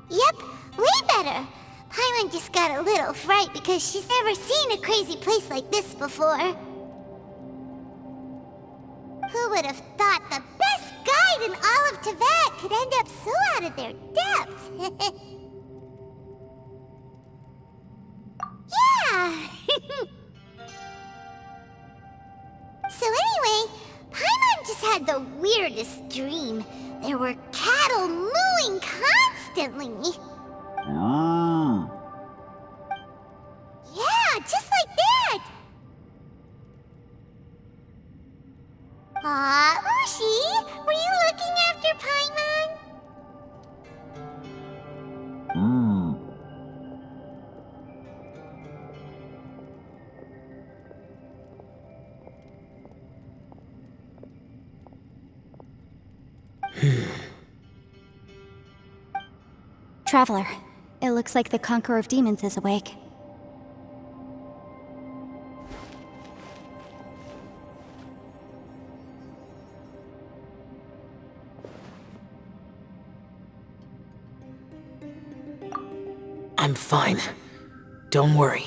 Yep, way better. Paimon just got a little fright because she's never seen a crazy place like this before. Who would have thought the best guide in all of Teyvat could end up so out of their depth? Yeah! So anyway, Paimon just had the weirdest dream. There were cattle mooing constantly. Yeah, just like that! Aw, Ushi, were you looking after Paimon? Traveler, it looks like the Conqueror of Demons is awake. I'm fine. Don't worry.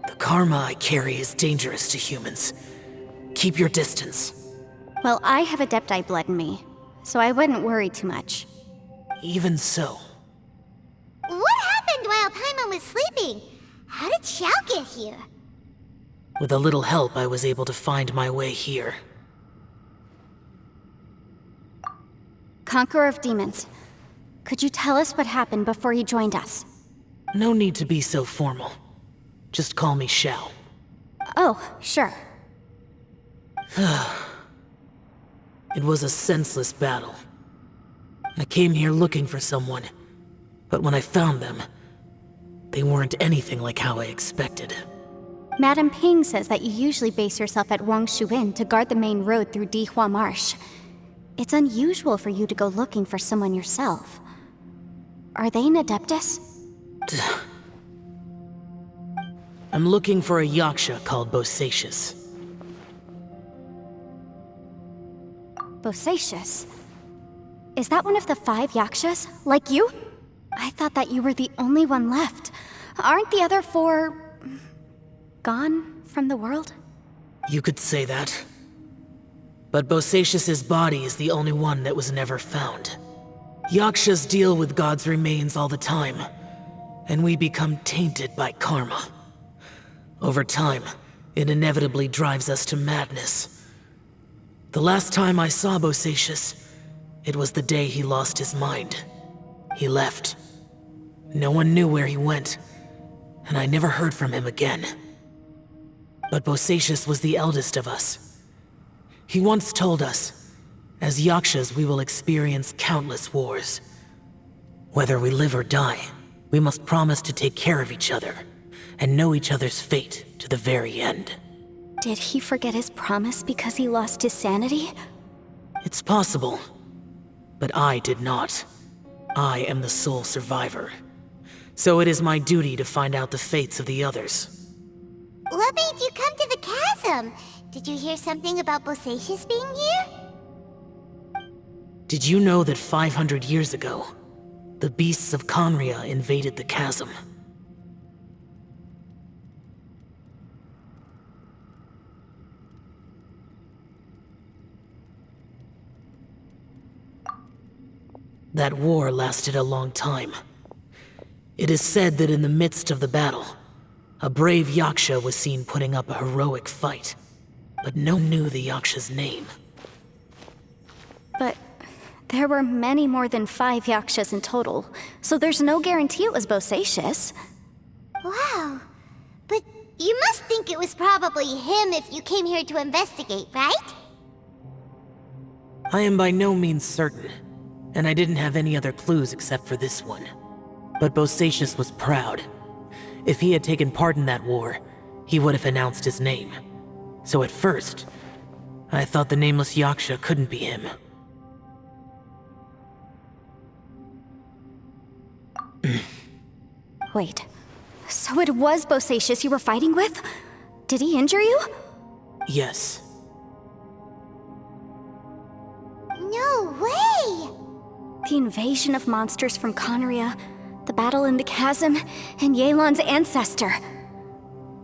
The karma I carry is dangerous to humans. Keep your distance. Well, I have Adepti blood in me, so I wouldn't worry too much. Even so, What happened while Paimon was sleeping? How did Xiao get here? with a little help, I was able to find my way here. Conqueror of Demons, could you tell us what happened before you joined us? No need to be so formal. Just call me Xiao. Oh, sure. It was a senseless battle. I came here looking for someone, but when I found them, they weren't anything like how I expected. Madame Ping says that you usually base yourself at Wangshu Inn to guard the main road through Dihua Marsh. It's unusual for you to go looking for someone yourself. Are they an Adeptus? I'm looking for a Yaksha called Bosacius. Bosacius? Is that one of the 5 Yakshas, like you? I thought that you were the only one left. Aren't the other 4... gone from the world? You could say that. But Bosacius's body is the only one that was never found. Yakshas deal with God's remains all the time, and we become tainted by karma. Over time, it inevitably drives us to madness. The last time I saw Bosacius, it was the day he lost his mind. He left. No one knew where he went, and I never heard from him again. But Bosacius was the eldest of us. He once told us, as Yakshas we will experience countless wars. Whether we live or die, we must promise to take care of each other, and know each other's fate to the very end. Did he forget his promise because he lost his sanity? It's possible, but I did not. I am the sole survivor. So it is my duty to find out the fates of the others. What made you come to the chasm? Did you hear something about Bosacius being here? Did you know that 500 years ago, the beasts of Conria invaded the chasm? That war lasted a long time. It is said that in the midst of the battle, a brave Yaksha was seen putting up a heroic fight, but no one knew the Yaksha's name. But there were many more than 5 Yakshas in total, so there's no guarantee it was Bosacius. Wow. But you must think it was probably him if you came here to investigate, right? I am by no means certain, and I didn't have any other clues except for this one. But Bosacius was proud. If he had taken part in that war, he would have announced his name. So at first, I thought the nameless Yaksha couldn't be him. Wait, so it was Bosacius you were fighting with? Did he injure you? Yes. No way! The invasion of monsters from Conria, the battle in the chasm, and Yelan's ancestor.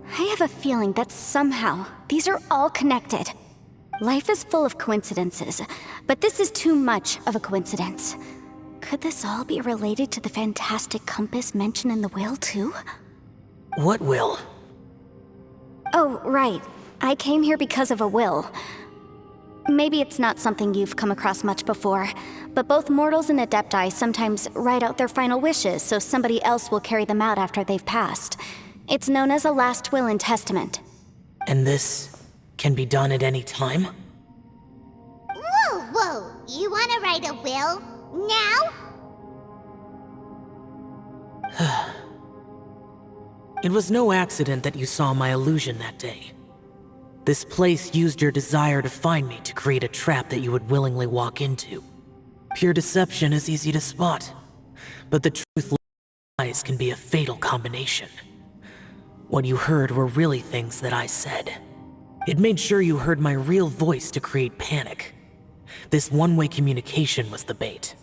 I have a feeling that somehow these are all connected. Life is full of coincidences, but this is too much of a coincidence. Could this all be related to the fantastic compass mentioned in the will, too? What will? Oh, right. I came here because of a will. Maybe it's not something you've come across much before, but both mortals and adepti sometimes write out their final wishes so somebody else will carry them out after they've passed. It's known as a last will and testament. And this can be done at any time? Whoa, whoa! You wanna write a will? Now? It was no accident that you saw my illusion that day. This place used your desire to find me to create a trap that you would willingly walk into. Pure deception is easy to spot, but the truth lies can be a fatal combination. What you heard were really things that I said. It made sure you heard my real voice to create panic. This one-way communication was the bait.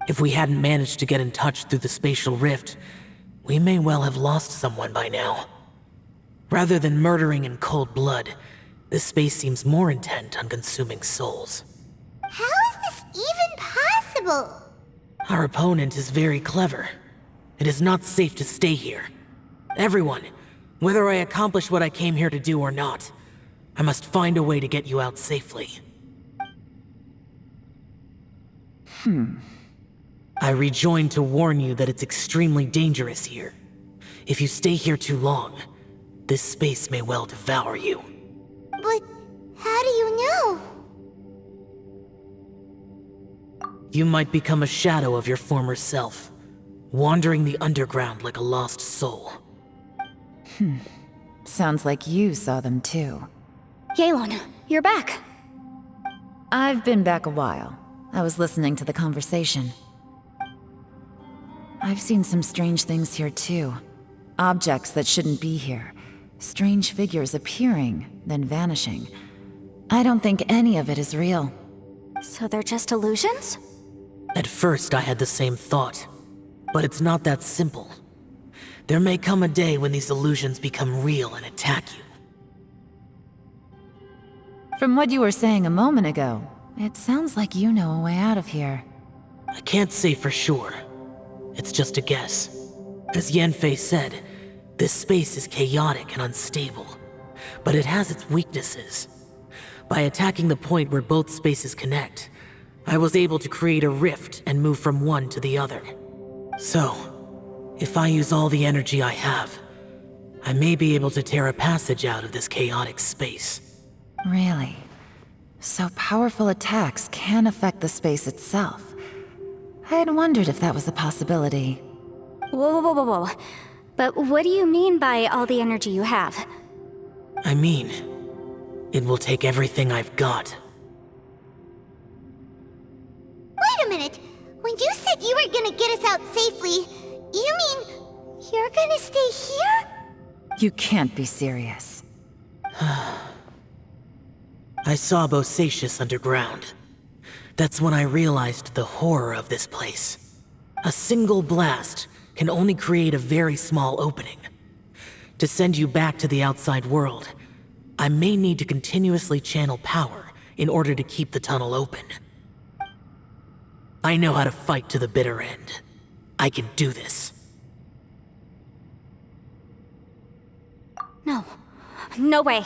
If we hadn't managed to get in touch through the spatial rift, we may well have lost someone by now. Rather than murdering in cold blood, this space seems more intent on consuming souls. How is this even possible? Our opponent is very clever. It is not safe to stay here. Everyone, whether I accomplish what I came here to do or not, I must find a way to get you out safely. I rejoined to warn you that it's extremely dangerous here. If you stay here too long, this space may well devour you. But how do you know? You might become a shadow of your former self, wandering the underground like a lost soul. Sounds like you saw them too. Yelan, you're back. I've been back a while. I was listening to the conversation. I've seen some strange things here too. Objects that shouldn't be here. Strange figures appearing, then vanishing. I don't think any of it is real. So they're just illusions? At first, I had the same thought, but it's not that simple. There may come a day when these illusions become real and attack you. From what you were saying a moment ago, it sounds like you know a way out of here. I can't say for sure. It's just a guess. As Yanfei said, this space is chaotic and unstable, but it has its weaknesses. By attacking the point where both spaces connect, I was able to create a rift and move from one to the other. So, if I use all the energy I have, I may be able to tear a passage out of this chaotic space. Really? So powerful attacks can affect the space itself. I had wondered if that was a possibility. Whoa, whoa, whoa, whoa. But what do you mean by all the energy you have? I mean, it will take everything I've got. Wait a minute. When you said you were gonna get us out safely, you mean you're gonna stay here? You can't be serious. I saw Bosacius underground. That's when I realized the horror of this place. A single blast can only create a very small opening. To send you back to the outside world, I may need to continuously channel power in order to keep the tunnel open. I know how to fight to the bitter end. I can do this. No. No way.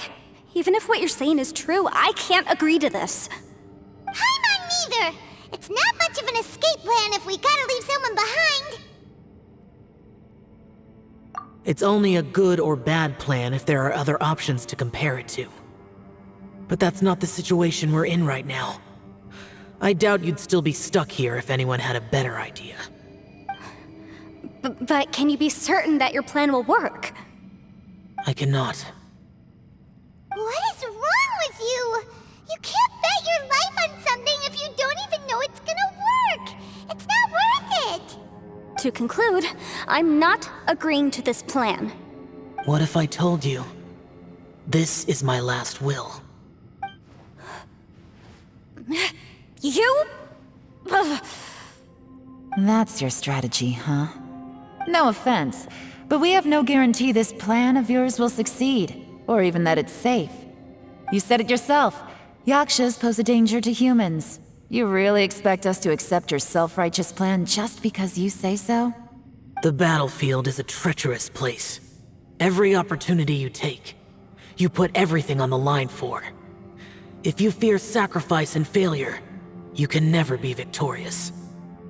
Even if what you're saying is true, I can't agree to this. I'm not neither. It's not much of an escape plan if we gotta leave someone behind. It's only a good or bad plan if there are other options to compare it to. But that's not the situation we're in right now. I doubt you'd still be stuck here if anyone had a better idea. But can you be certain that your plan will work? I cannot. What is wrong with you? You can't bet your life on something if you don't even know it's gonna work. It's not worth it. To conclude, I'm not agreeing to this plan. What if I told you This is my last will. You? That's your strategy, huh? No offense, but we have no guarantee this plan of yours will succeed, or even that it's safe. You said it yourself. Yakshas pose a danger to humans. You really expect us to accept your self-righteous plan just because you say so? The battlefield is a treacherous place. Every opportunity you take, you put everything on the line for. If you fear sacrifice and failure, you can never be victorious.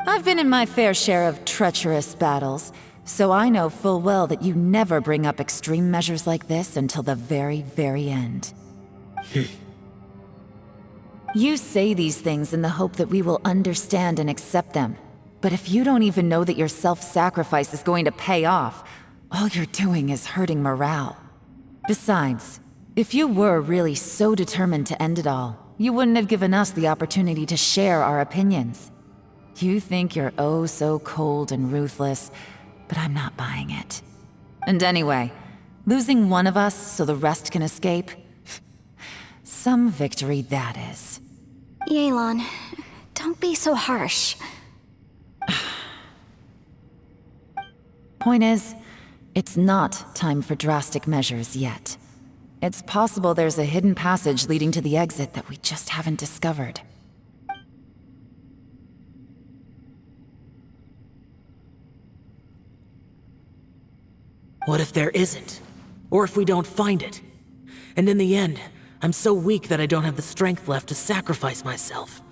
I've been in my fair share of treacherous battles, so I know full well that you never bring up extreme measures like this until the very, very end. You say these things in the hope that we will understand and accept them. But if you don't even know that your self-sacrifice is going to pay off, all you're doing is hurting morale. Besides, if you were really so determined to end it all, you wouldn't have given us the opportunity to share our opinions. You think you're oh so cold and ruthless, but I'm not buying it. And anyway, losing one of us so the rest can escape? Some victory that is. Yelan, don't be so harsh. Point is, it's not time for drastic measures yet. It's possible there's a hidden passage leading to the exit that we just haven't discovered. What if there isn't? Or if we don't find it? And in the end, I'm so weak that I don't have the strength left to sacrifice myself.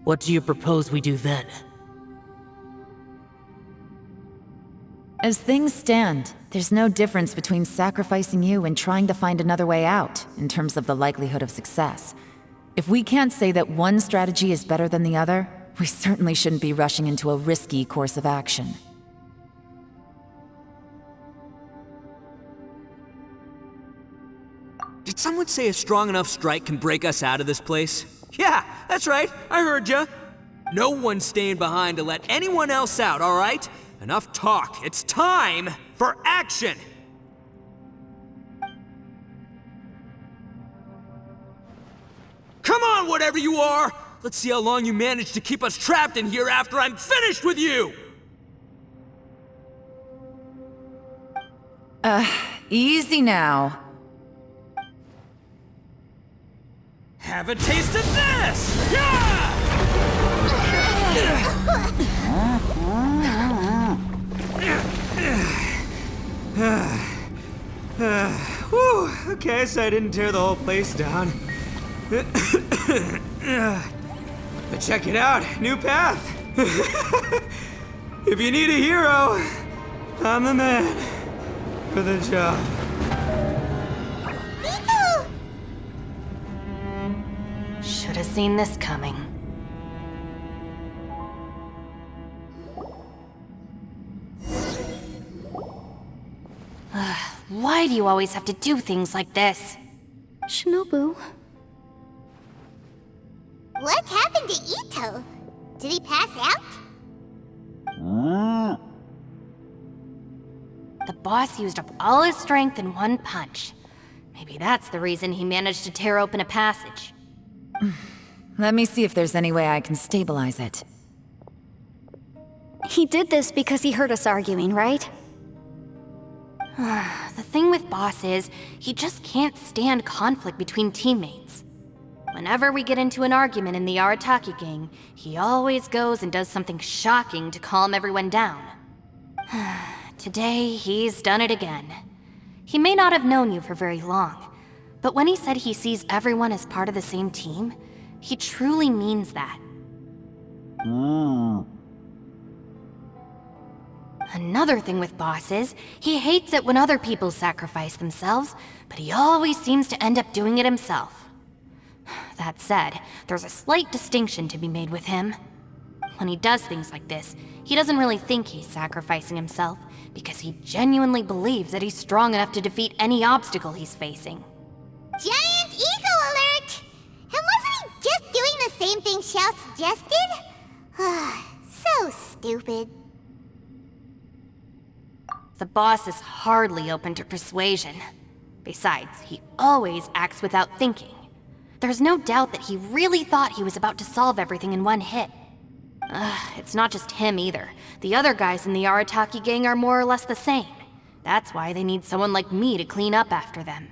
What do you propose we do then? As things stand, there's no difference between sacrificing you and trying to find another way out, in terms of the likelihood of success. If we can't say that one strategy is better than the other, we certainly shouldn't be rushing into a risky course of action. Did someone say a strong enough strike can break us out of this place? Yeah, that's right, I heard ya. No one's staying behind to let anyone else out, all right? Enough talk, it's time for action! Come on, whatever you are! Let's see how long you manage to keep us trapped in here after I'm finished with you! Easy now. Have a taste of this! Yeah! Whew, okay, so I didn't tear the whole place down. But check it out, new path! If you need a hero, I'm the man for the job. Miko! Should have seen this coming. Why do you always have to do things like this? Shinobu. What happened to Ito? Did he pass out? The boss used up all his strength in one punch. Maybe that's the reason he managed to tear open a passage. Let me see if there's any way I can stabilize it. He did this because he heard us arguing, right? The thing with Boss is, he just can't stand conflict between teammates. Whenever we get into an argument in the Arataki gang, he always goes and does something shocking to calm everyone down. Today, he's done it again. He may not have known you for very long, but when he said he sees everyone as part of the same team, he truly means that. Another thing with Boss is, he hates it when other people sacrifice themselves, but he always seems to end up doing it himself. That said, there's a slight distinction to be made with him. When he does things like this, he doesn't really think he's sacrificing himself, because he genuinely believes that he's strong enough to defeat any obstacle he's facing. Giant ego alert! And wasn't he just doing the same thing Xiao suggested? So stupid. The boss is hardly open to persuasion. Besides, he always acts without thinking. There's no doubt that he really thought he was about to solve everything in one hit. It's not just him either. The other guys in the Arataki gang are more or less the same. That's why they need someone like me to clean up after them.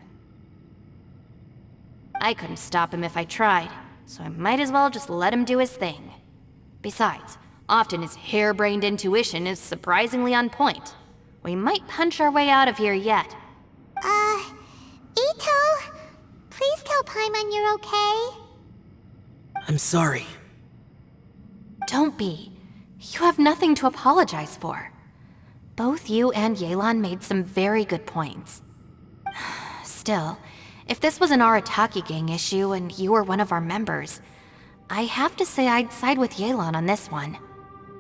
I couldn't stop him if I tried, so I might as well just let him do his thing. Besides, often his harebrained intuition is surprisingly on point. We might punch our way out of here yet. Ito, please tell Paimon you're okay. I'm sorry. Don't be. You have nothing to apologize for. Both you and Yelan made some very good points. Still, if this was an Arataki gang issue and you were one of our members, I have to say I'd side with Yelan on this one.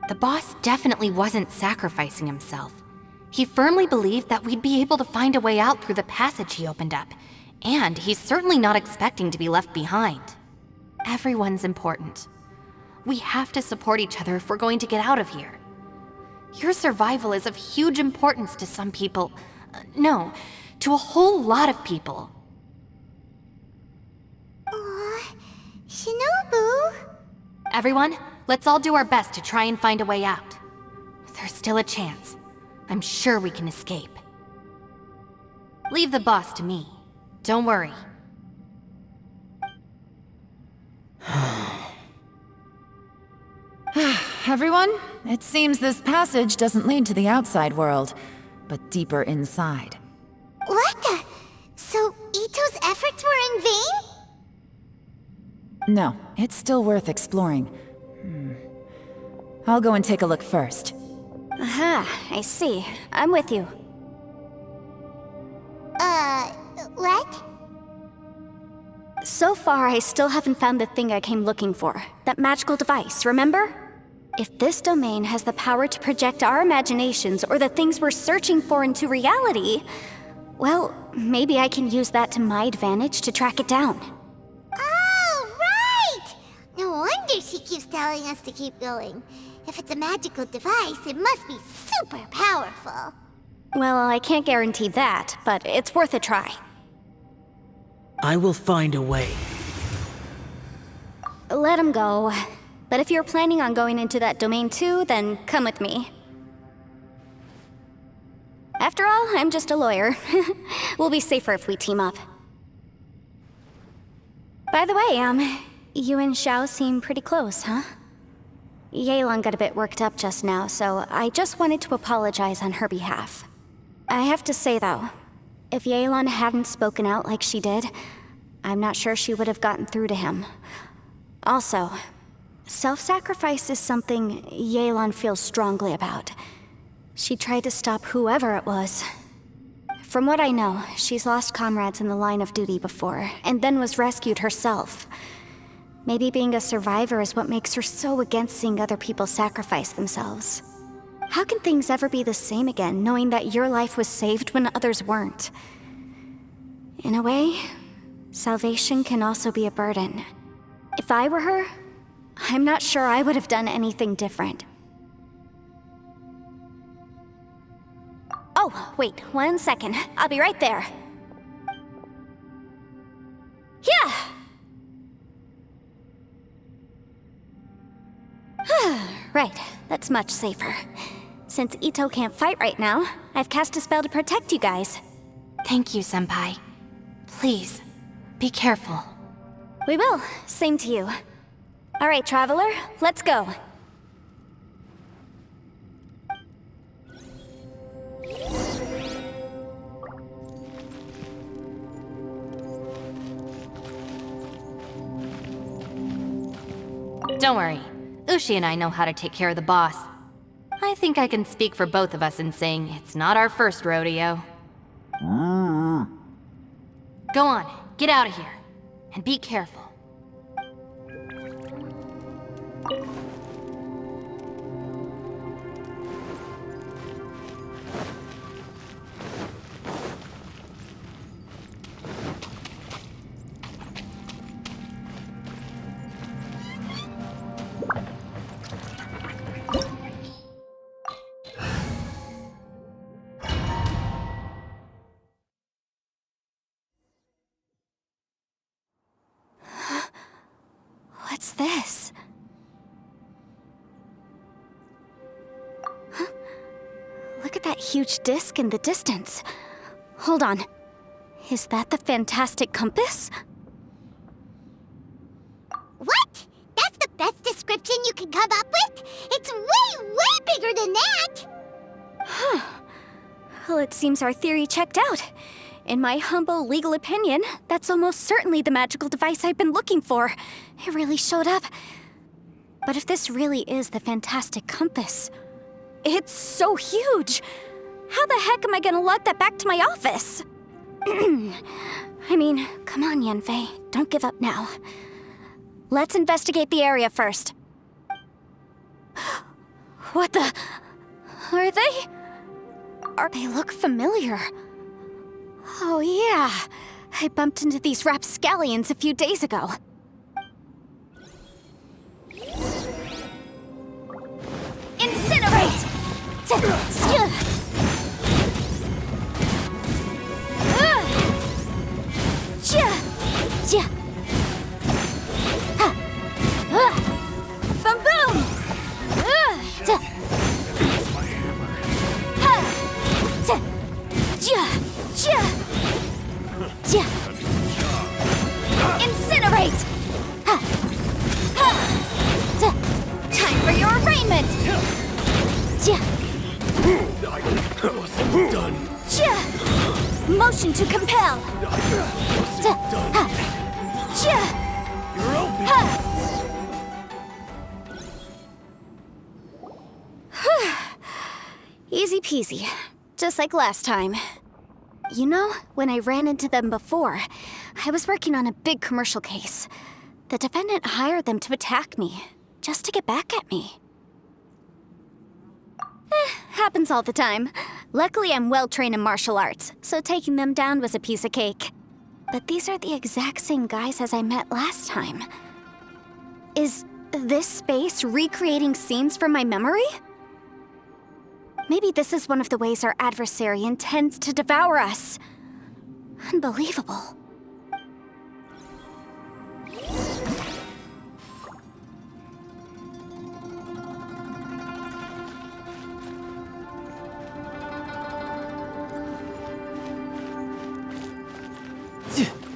The boss definitely wasn't sacrificing himself. He firmly believed that we'd be able to find a way out through the passage he opened up, and he's certainly not expecting to be left behind. Everyone's important. We have to support each other if we're going to get out of here. Your survival is of huge importance to some people. No, to a whole lot of people. Aw, Shinobu. Everyone, let's all do our best to try and find a way out. There's still a chance. I'm sure we can escape. Leave the boss to me. Don't worry. Everyone, it seems this passage doesn't lead to the outside world, but deeper inside. What the? So Ito's efforts were in vain? No, it's still worth exploring. I'll go and take a look first. Aha, I see. I'm with you. What? So far, I still haven't found the thing I came looking for. That magical device, remember? If this domain has the power to project our imaginations or the things we're searching for into reality, well, maybe I can use that to my advantage to track it down. Oh, right! No wonder she keeps telling us to keep going. If it's a magical device, it must be super powerful. Well, I can't guarantee that, but it's worth a try. I will find a way. Let him go. But if you're planning on going into that domain too, then come with me. After all, I'm just a lawyer. We'll be safer if we team up. By the way, you and Xiao seem pretty close, huh? Yelan got a bit worked up just now, so I just wanted to apologize on her behalf. I have to say though, if Yelan hadn't spoken out like she did, I'm not sure she would have gotten through to him. Also, self-sacrifice is something Yelan feels strongly about. She tried to stop whoever it was. From what I know, she's lost comrades in the line of duty before, and then was rescued herself. Maybe being a survivor is what makes her so against seeing other people sacrifice themselves. How can things ever be the same again, knowing that your life was saved when others weren't? In a way, salvation can also be a burden. If I were her, I'm not sure I would have done anything different. Oh, wait, 1 second. I'll be right there. Yeah! Right, that's much safer. Since Ito can't fight right now, I've cast a spell to protect you guys. Thank you, Senpai. Please, be careful. We will. Same to you. All right, Traveler, let's go. Don't worry. Ushi and I know how to take care of the boss. I think I can speak for both of us in saying it's not our first rodeo. Go on, get out of here. And be careful. What's this? Huh? Look at that huge disc in the distance. Hold on. Is that the fantastic compass? What? That's the best description you can come up with? It's way, way bigger than that! Well, it seems our theory checked out. In my humble legal opinion, that's almost certainly the magical device I've been looking for. It really showed up. But if this really is the fantastic compass, it's so huge! How the heck am I gonna lug that back to my office? I mean, come on, Yanfei. Don't give up now. Let's investigate the area first. What the... Are they... They look familiar. Oh yeah, I bumped into these rapscallions a few days ago. Incinerate! Boom boom! Incinerate! Time for your arraignment! Done. Motion to compel! You're open. Easy peasy. Just like last time. You know, when I ran into them before, I was working on a big commercial case. The defendant hired them to attack me, just to get back at me. Happens all the time. Luckily, I'm well-trained in martial arts, so taking them down was a piece of cake. But these are the exact same guys as I met last time. Is this space recreating scenes from my memory? Maybe this is one of the ways our adversary intends to devour us. Unbelievable.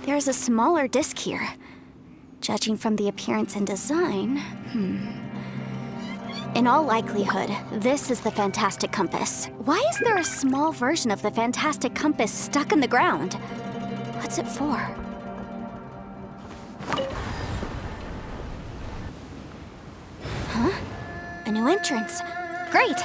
There's a smaller disc here. Judging from the appearance and design, In all likelihood, this is the fantastic compass. Why is there a small version of the fantastic compass stuck in the ground? What's it for? Huh? A new entrance. Great!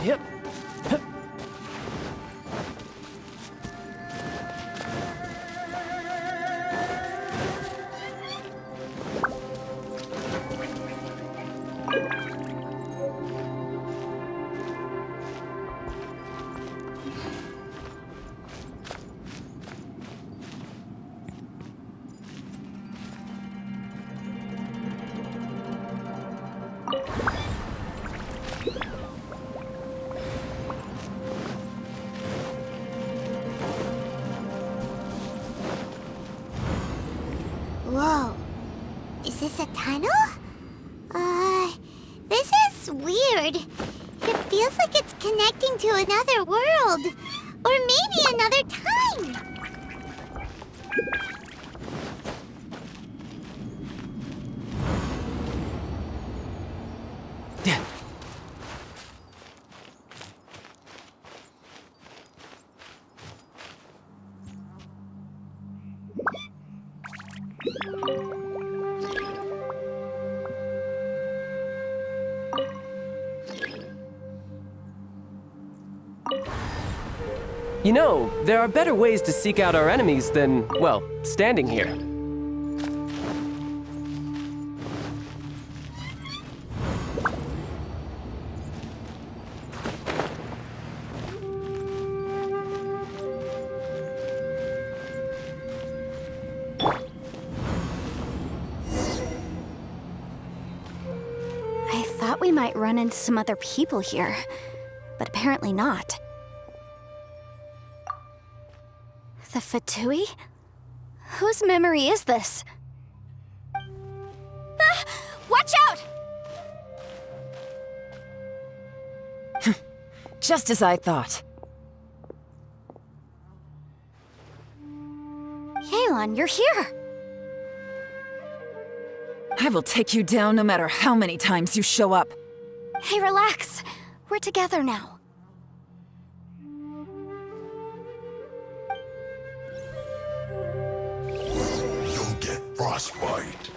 Yep. Whoa. Is this a tunnel? This is weird. It feels like it's connecting to another world. Or maybe another time. You know, there are better ways to seek out our enemies than, well, standing here. thought we might run into some other people here, but apparently not. The Fatui? Whose memory is this? Ah! Watch out! Just as I thought. Yelan, you're here! I will take you down no matter how many times you show up. Hey, relax. We're together now. You'll get frostbite.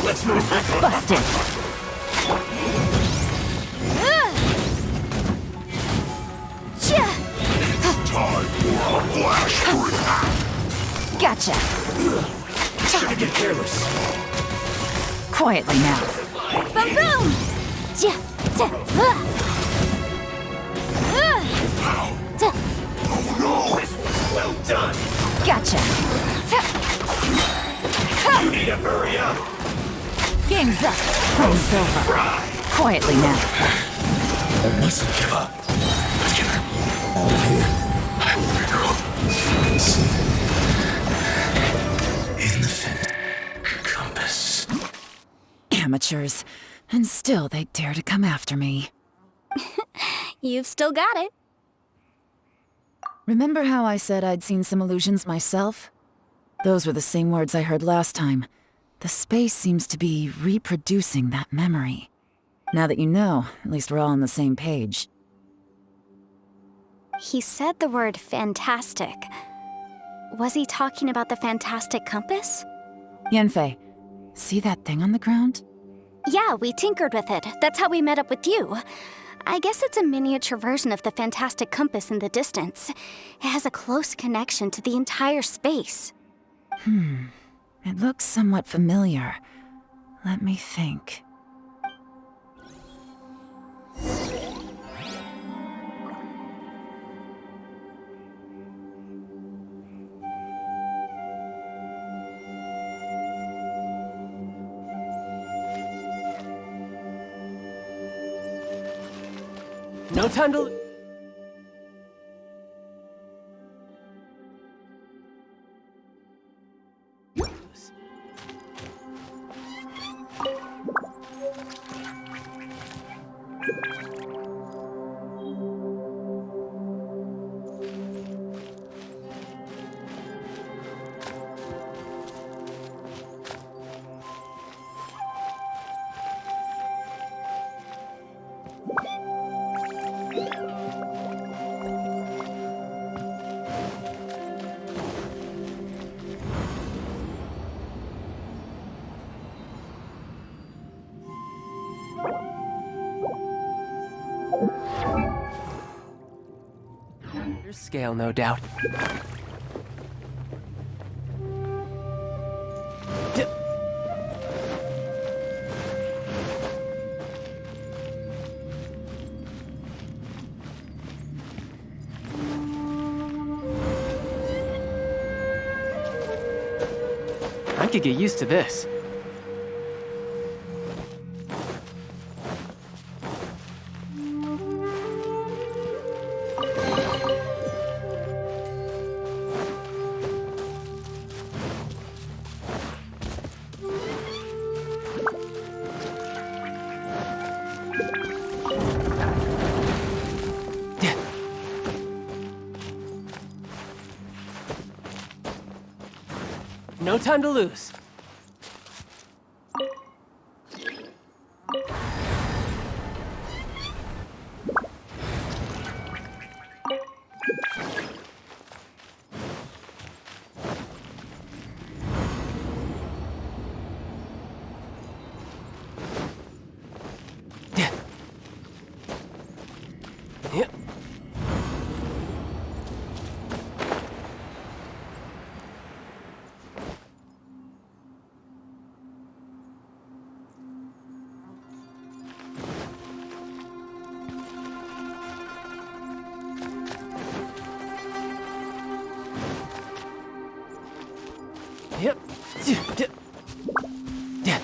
Let's move. Busted. Time for a flash freak. Gotcha. Shouldn't get careless. Quietly now. Boom boom! Ja, ja, Oh no! Well done. Gotcha. You need to hurry up. Game's up. Game's over. Quietly now. I mustn't give up. Let's get her out of here. I will recall. In the compass. Amateurs. And still they dare to come after me. You've still got it. Remember how I said I'd seen some illusions myself? Those were the same words I heard last time. The space seems to be reproducing that memory. Now that you know, at least we're all on the same page. He said the word fantastic. Was he talking about the fantastic compass? Yanfei, see that thing on the ground? Yeah, we tinkered with it. That's how we met up with you. I guess it's a miniature version of the fantastic compass in the distance. It has a close connection to the entire space. It looks somewhat familiar. Let me think. No time to... Your scale, no doubt. I could get used to this. No time to lose. Yep. Yep.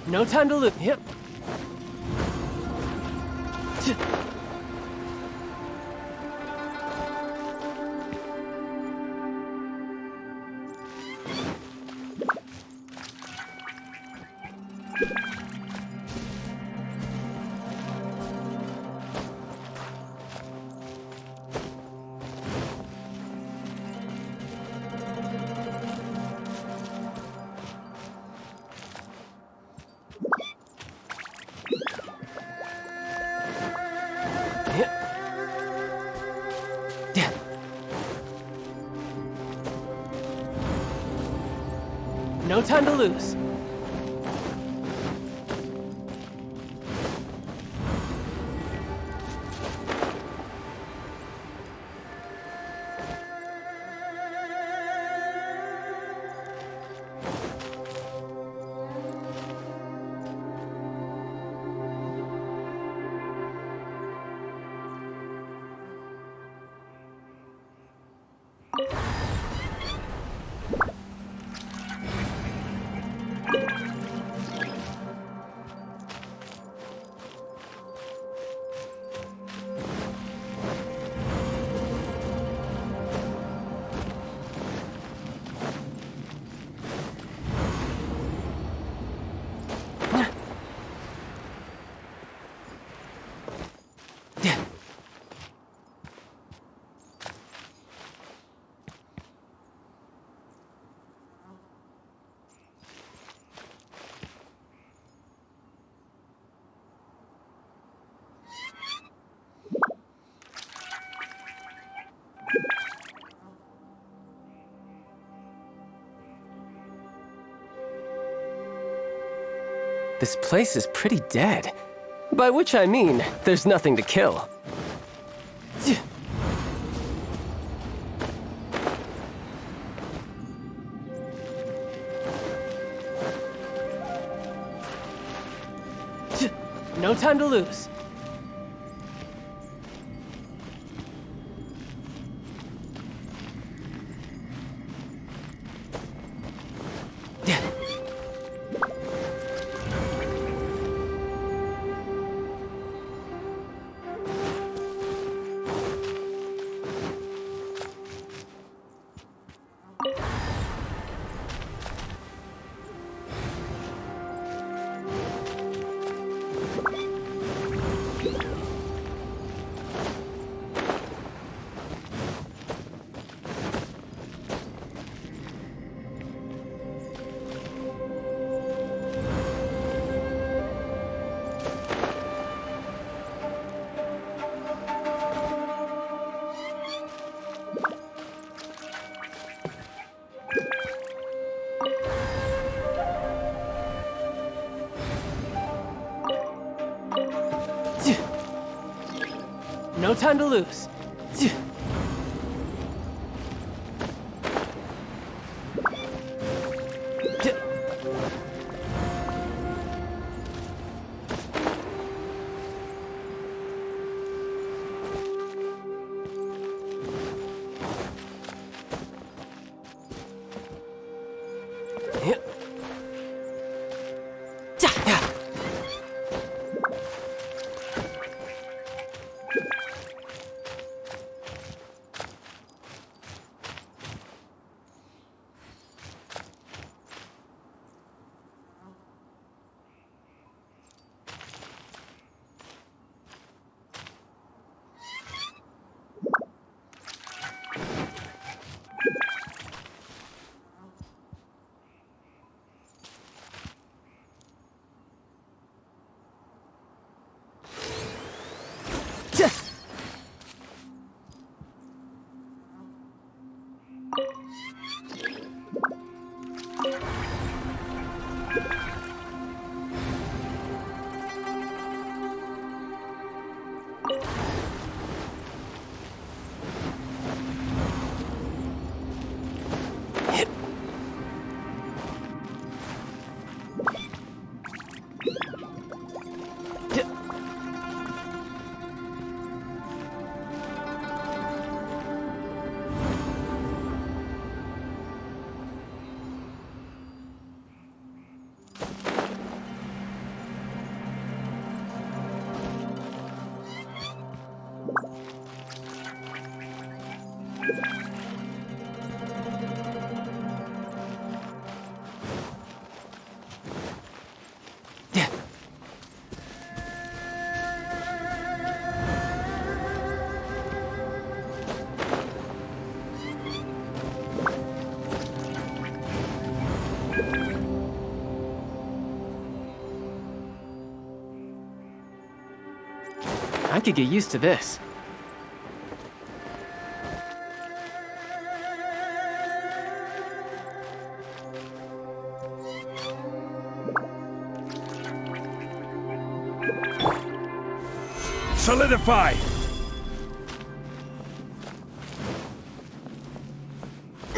No time to lose. Yep. No time to lose. This place is pretty dead. By which I mean, there's nothing to kill. No time to lose. No time to lose. I could get used to this. Solidify!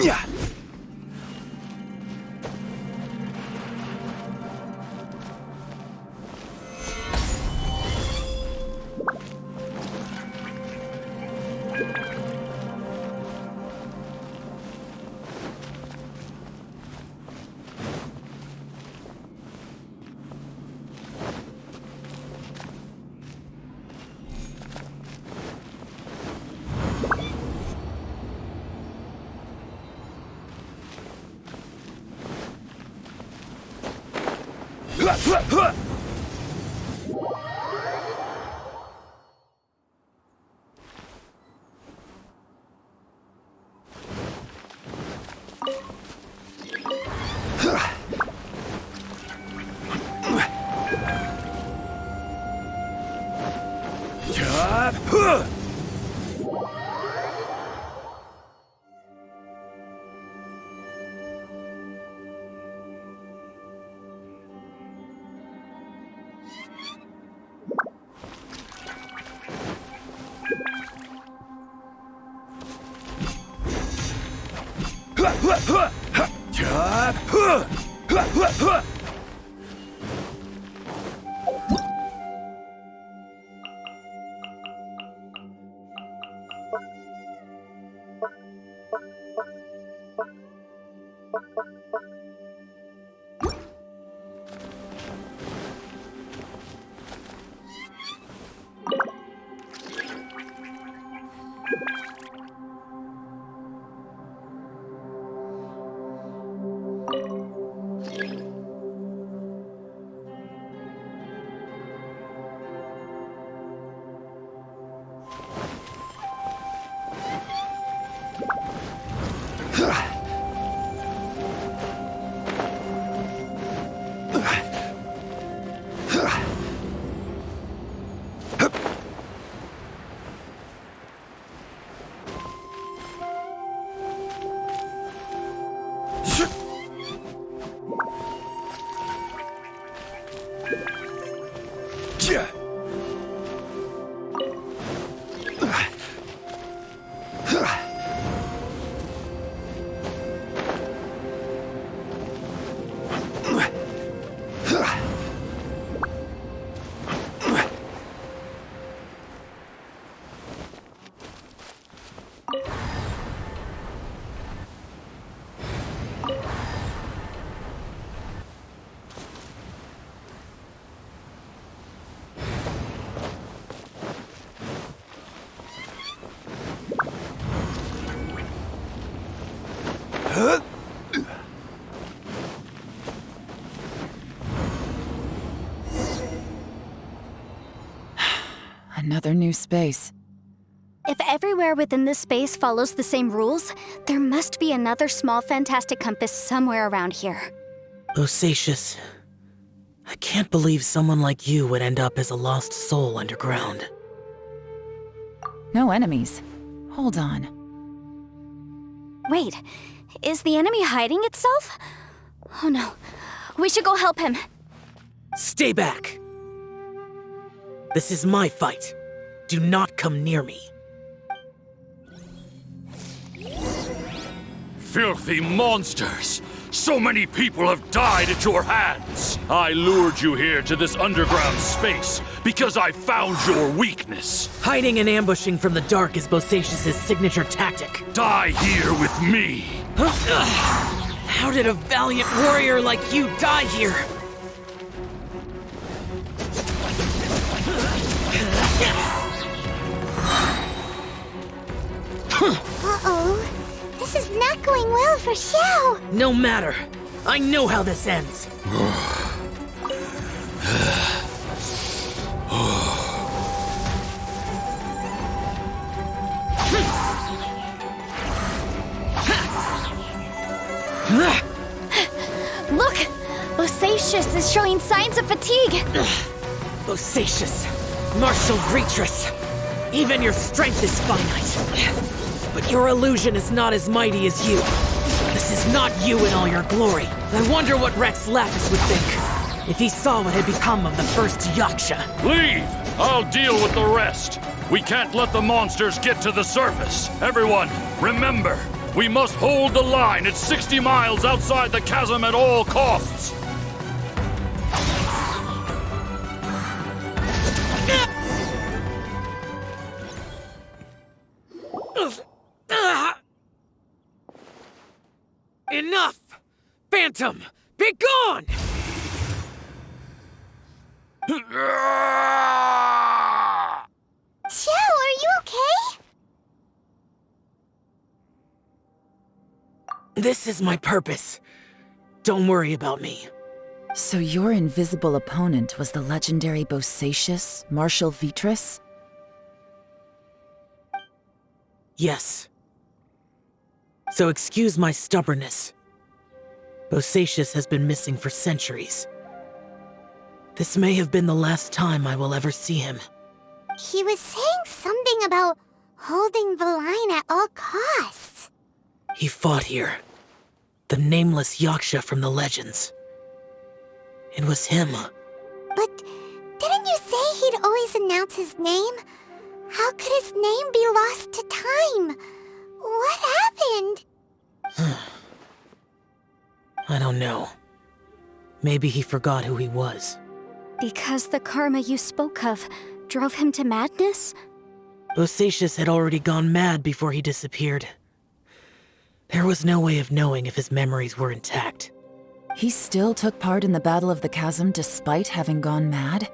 Yeah. Another new space. If everywhere within this space follows the same rules, there must be another small fantastic compass somewhere around here. Bosacius, I can't believe someone like you would end up as a lost soul underground. No enemies. Hold on. Wait, is the enemy hiding itself? Oh no, we should go help him. Stay back! This is my fight. Do not come near me. Filthy monsters! So many people have died at your hands! I lured you here to this underground space because I found your weakness. Hiding and ambushing from the dark is Bosacius' signature tactic. Die here with me! How did a valiant warrior like you die here? is not going well for Xiao. No matter. I know how this ends. Look! Bosacius is showing signs of fatigue! Bosacius, Martial Retris, even your strength is finite. But your illusion is not as mighty as you. This is not you in all your glory. I wonder what Rex Lapis would think if he saw what had become of the first Yaksha. Leave! I'll deal with the rest. We can't let the monsters get to the surface. Everyone, remember, we must hold the line at 60 miles outside the chasm at all costs. Enough! Phantom, be gone! Xiao, are you okay? This is my purpose. Don't worry about me. So your invisible opponent was the legendary Bosacius, Martial Vitris? Yes. So excuse my stubbornness. Bosacius has been missing for centuries. This may have been the last time I will ever see him. He was saying something about holding the line at all costs. He fought here. The nameless Yaksha from the legends. It was him. But didn't you say he'd always announce his name? How could his name be lost to time? What happened? I don't know. Maybe he forgot who he was. Because the karma you spoke of drove him to madness? Bosacius had already gone mad before he disappeared. There was no way of knowing if his memories were intact. He still took part in the Battle of the Chasm despite having gone mad?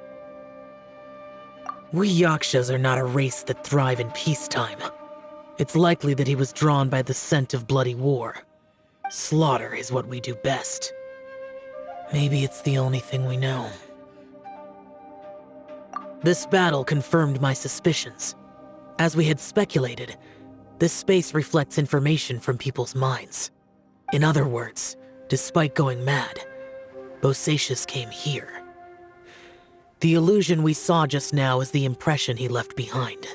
We Yakshas are not a race that thrive in peacetime. It's likely that he was drawn by the scent of bloody war. Slaughter is what we do best. Maybe it's the only thing we know. This battle confirmed my suspicions. As we had speculated, this space reflects information from people's minds. In other words, despite going mad, Bosacius came here. The illusion we saw just now is the impression he left behind.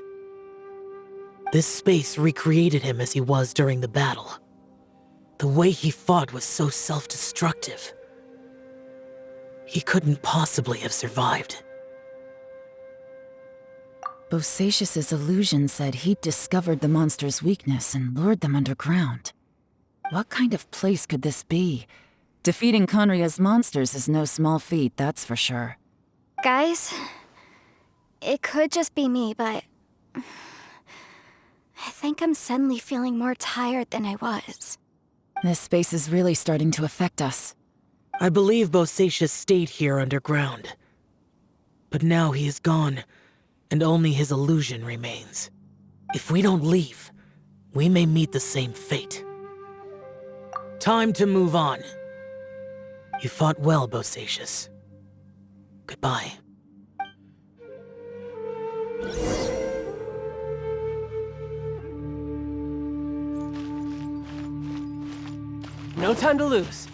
This space recreated him as he was during the battle. The way he fought was so self-destructive. He couldn't possibly have survived. Bosacius's illusion said he'd discovered the monster's weakness and lured them underground. What kind of place could this be? Defeating Conria's monsters is no small feat, that's for sure. Guys, it could just be me, but I think I'm suddenly feeling more tired than I was. This space is really starting to affect us. I believe Bosacius stayed here underground. But now he is gone, and only his illusion remains. If we don't leave, we may meet the same fate. Time to move on. You fought well, Bosacius. Goodbye. No time to lose.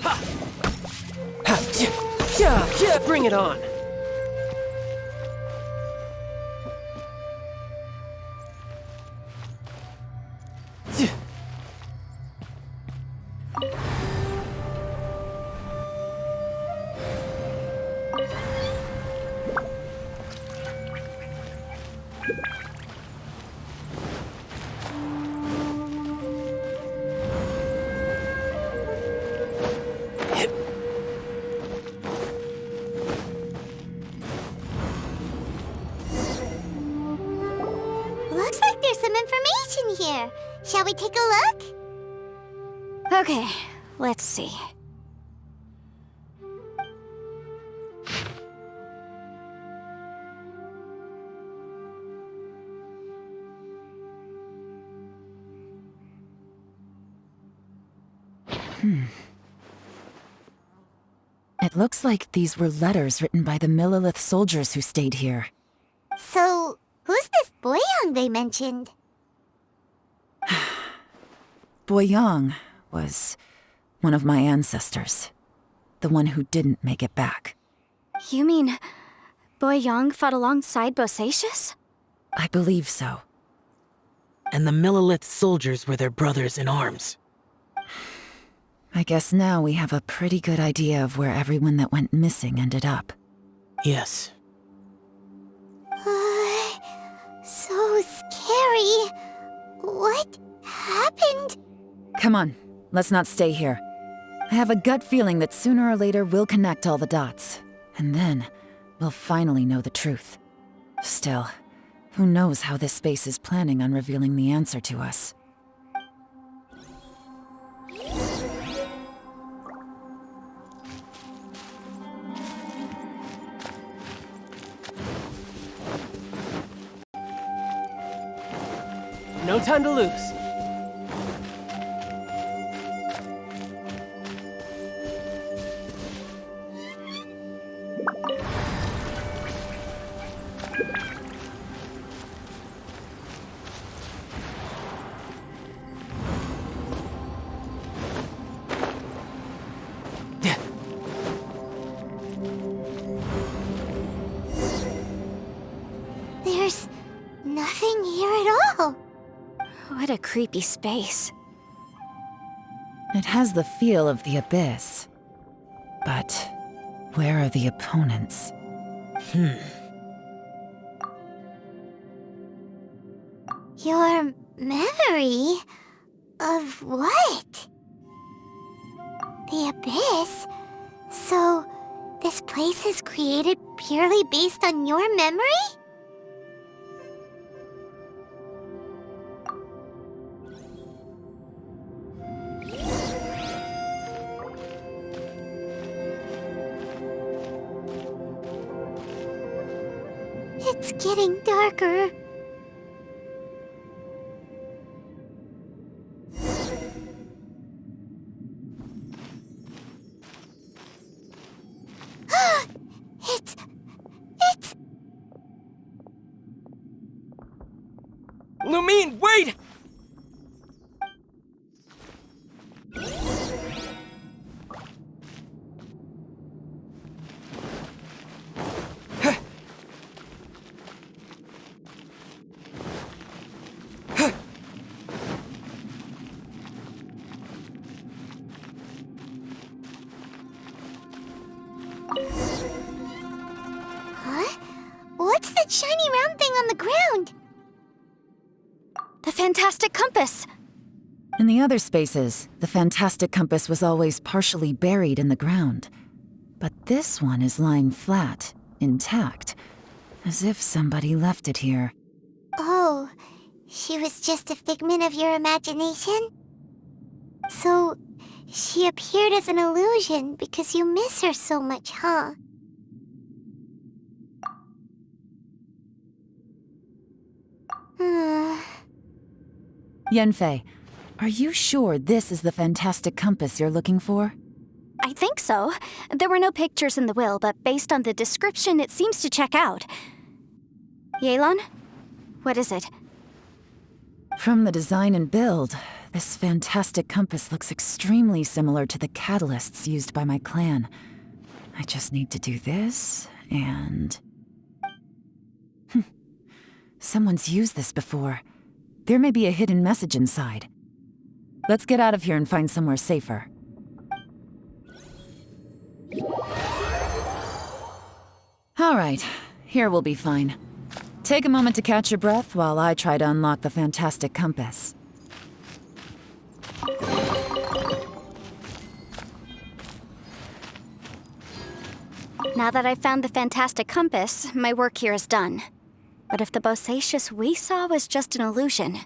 Ha! Ha! Yeah, bring it on. Looks like there's some information here. Shall we take a look? Okay, Let's see. It looks like these were letters written by the Millilith soldiers who stayed here. So, who's this Boyang they mentioned? Boyang was one of my ancestors. The one who didn't make it back. You mean Boyang fought alongside Bosacius? I believe so. And the Millilith soldiers were their brothers in arms. I guess now we have a pretty good idea of where everyone that went missing ended up. Yes. So scary. What happened? Come on, let's not stay here. I have a gut feeling that sooner or later we'll connect all the dots. And then, we'll finally know the truth. Still, who knows how this space is planning on revealing the answer to us. No time to lose. There's nothing here at all. What a creepy space. It has the feel of the Abyss. But where are the opponents? Your memory of what? The Abyss? So, this place is created purely based on your memory? It's getting darker. It's... Lumine, wait! Huh? What's that shiny round thing on the ground? The fantastic compass! In the other spaces, the fantastic compass was always partially buried in the ground. But this one is lying flat, intact, as if somebody left it here. Oh, she was just a figment of your imagination? So, she appeared as an illusion because you miss her so much, huh? Yanfei, are you sure this is the fantastic compass you're looking for? I think so. There were no pictures in the will, but based on the description, it seems to check out. Yelan? What is it? From the design and build, this fantastic compass looks extremely similar to the catalysts used by my clan. I just need to do this, and... Someone's used this before. There may be a hidden message inside. Let's get out of here and find somewhere safer. All right, here we'll be fine. Take a moment to catch your breath while I try to unlock the fantastic compass. Now that I've found the fantastic compass, my work here is done. But if the Bosacius we saw was just an illusion,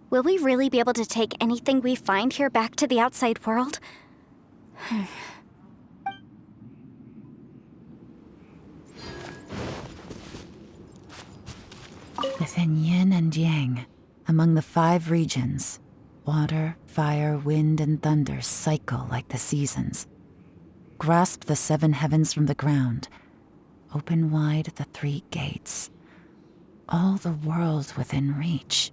will we really be able to take anything we find here back to the outside world? Within yin and yang, among the 5 regions, water, fire, wind, and thunder cycle like the seasons. Grasp the 7 heavens from the ground. Open wide the 3 gates. All the world within reach.